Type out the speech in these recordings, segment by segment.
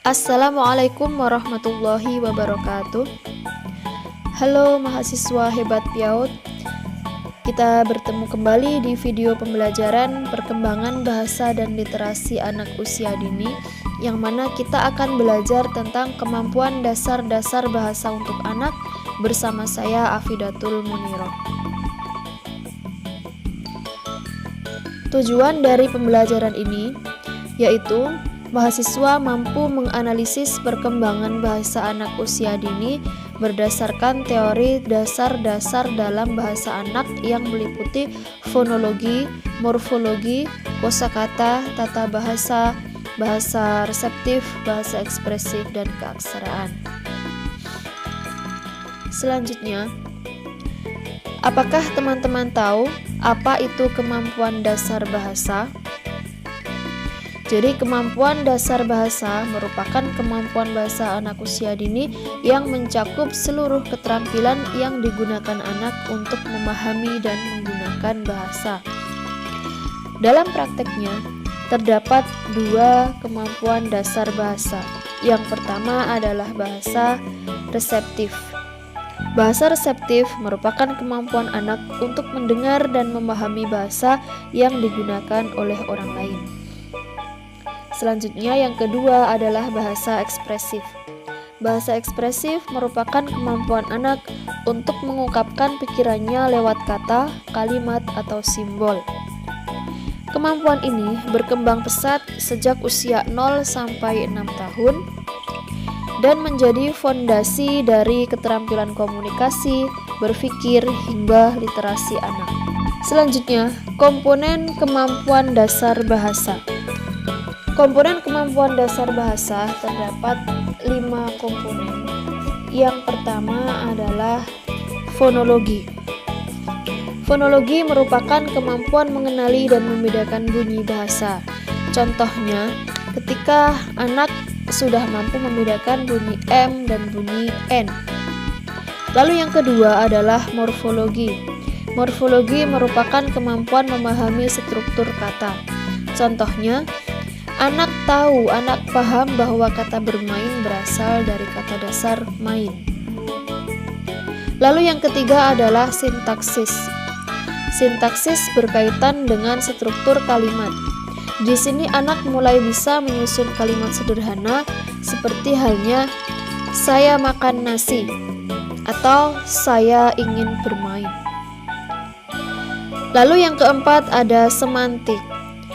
Assalamualaikum warahmatullahi wabarakatuh. Halo mahasiswa hebat PIAUD. Kita bertemu kembali di video pembelajaran perkembangan bahasa dan literasi anak usia dini, yang mana kita akan belajar tentang kemampuan dasar-dasar bahasa untuk anak bersama saya Afidatul Muniroh. Tujuan dari pembelajaran ini yaitu mahasiswa mampu menganalisis perkembangan bahasa anak usia dini berdasarkan teori dasar-dasar dalam bahasa anak yang meliputi fonologi, morfologi, kosakata, tata bahasa, bahasa reseptif, bahasa ekspresif, dan keaksaraan. Selanjutnya, apakah teman-teman tahu apa itu kemampuan dasar bahasa? Jadi kemampuan dasar bahasa merupakan kemampuan bahasa anak usia dini yang mencakup seluruh keterampilan yang digunakan anak untuk memahami dan menggunakan bahasa. Dalam prakteknya, terdapat dua kemampuan dasar bahasa. Yang pertama adalah bahasa reseptif. Bahasa reseptif merupakan kemampuan anak untuk mendengar dan memahami bahasa yang digunakan oleh orang lain. Selanjutnya yang kedua adalah bahasa ekspresif. Bahasa ekspresif merupakan kemampuan anak untuk mengungkapkan pikirannya lewat kata, kalimat, atau simbol. Kemampuan ini berkembang pesat sejak usia 0 sampai 6 tahun dan menjadi fondasi dari keterampilan komunikasi, berpikir, hingga literasi anak. Selanjutnya, komponen kemampuan dasar bahasa. Komponen kemampuan dasar bahasa terdapat 5 komponen. Yang pertama adalah fonologi. Fonologi merupakan kemampuan mengenali dan membedakan bunyi bahasa. Contohnya, ketika anak sudah mampu membedakan bunyi M dan bunyi N. Lalu yang kedua adalah morfologi. Morfologi merupakan kemampuan memahami struktur kata. Contohnya, anak paham bahwa kata bermain berasal dari kata dasar main. Lalu yang ketiga adalah sintaksis. Sintaksis berkaitan dengan struktur kalimat. Di sini anak mulai bisa menyusun kalimat sederhana seperti halnya saya makan nasi atau saya ingin bermain. Lalu yang keempat ada semantik.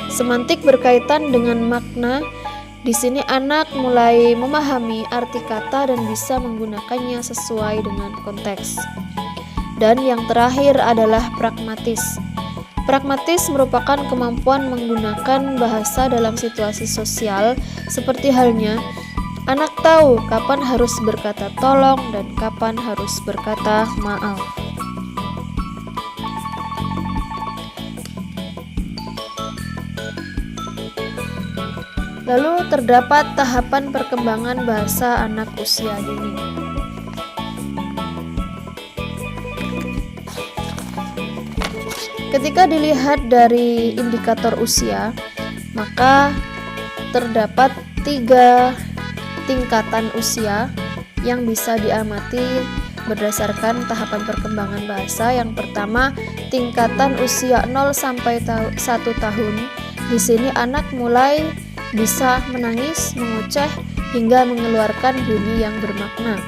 Semantik berkaitan dengan makna. Di sini anak mulai memahami arti kata dan bisa menggunakannya sesuai dengan konteks. Dan yang terakhir adalah pragmatis. Pragmatis merupakan kemampuan menggunakan bahasa dalam situasi sosial, seperti halnya anak tahu kapan harus berkata tolong dan kapan harus berkata maaf. Lalu terdapat tahapan perkembangan bahasa anak usia dini. Ketika dilihat dari indikator usia, maka terdapat 3 tingkatan usia yang bisa diamati berdasarkan tahapan perkembangan bahasa. Yang pertama, tingkatan usia 0 sampai 1 tahun. Di sini anak mulai bisa menangis, menguceh, hingga mengeluarkan bunyi yang bermakna.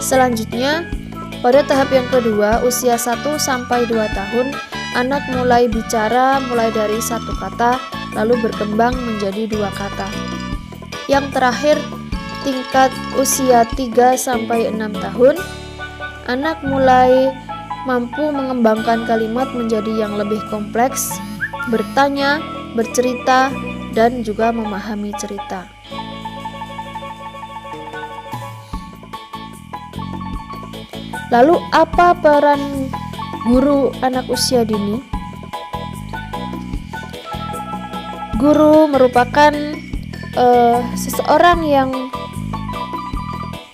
Selanjutnya, pada tahap yang kedua, usia 1 sampai 2 tahun, anak mulai bicara mulai dari 1 kata, lalu berkembang menjadi 2 kata. Yang terakhir, tingkat usia 3 sampai 6 tahun, anak mulai mampu mengembangkan kalimat menjadi yang lebih kompleks, bertanya, bercerita, dan juga memahami cerita. Lalu apa peran guru anak usia dini? Guru merupakan seseorang yang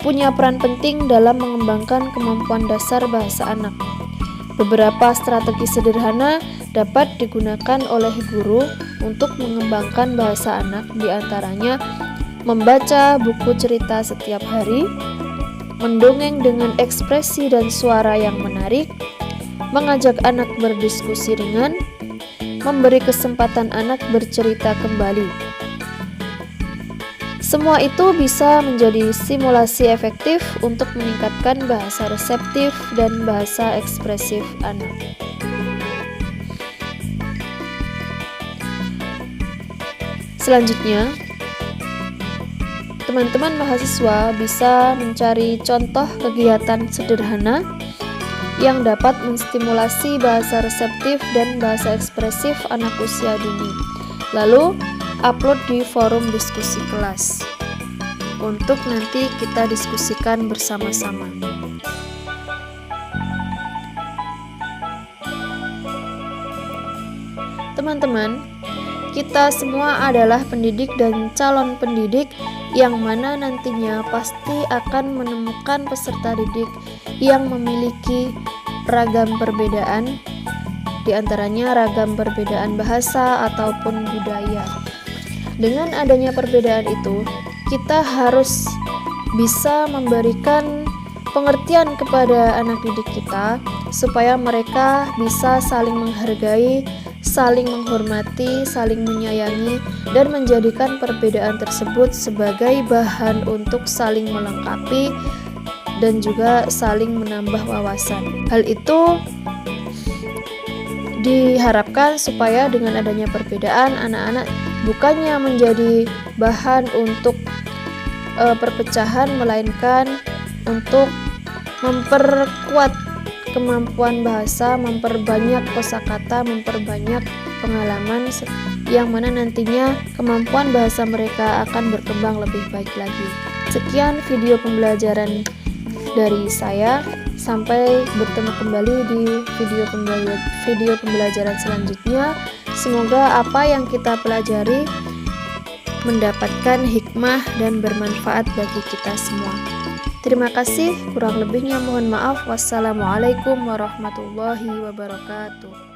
punya peran penting dalam mengembangkan kemampuan dasar bahasa anak. Beberapa strategi sederhana dapat digunakan oleh guru untuk mengembangkan bahasa anak, diantaranya membaca buku cerita setiap hari, mendongeng dengan ekspresi dan suara yang menarik, mengajak anak berdiskusi ringan, memberi kesempatan anak bercerita kembali. Semua itu bisa menjadi simulasi efektif untuk meningkatkan bahasa reseptif dan bahasa ekspresif anak. Selanjutnya, teman-teman mahasiswa bisa mencari contoh kegiatan sederhana yang dapat menstimulasi bahasa reseptif dan bahasa ekspresif anak usia dini. Lalu, upload di forum diskusi kelas untuk nanti kita diskusikan bersama-sama. Teman-teman, kita semua adalah pendidik dan calon pendidik yang mana nantinya pasti akan menemukan peserta didik yang memiliki ragam perbedaan, diantaranya ragam perbedaan bahasa ataupun budaya. Dengan adanya perbedaan itu, kita harus bisa memberikan pengertian kepada anak didik kita supaya mereka bisa saling menghargai, saling menghormati, saling menyayangi, dan menjadikan perbedaan tersebut sebagai bahan untuk saling melengkapi dan juga saling menambah wawasan. Hal itu diharapkan supaya dengan adanya perbedaan, anak-anak bukannya menjadi bahan untuk perpecahan, melainkan untuk memperkuat kemampuan bahasa, memperbanyak kosakata, memperbanyak pengalaman yang mana nantinya kemampuan bahasa mereka akan berkembang lebih baik lagi. Sekian video pembelajaran dari saya. Sampai bertemu kembali di video pembelajaran selanjutnya. Semoga apa yang kita pelajari mendapatkan hikmah dan bermanfaat bagi kita semua. Terima kasih, kurang lebihnya mohon maaf. Wassalamualaikum warahmatullahi wabarakatuh.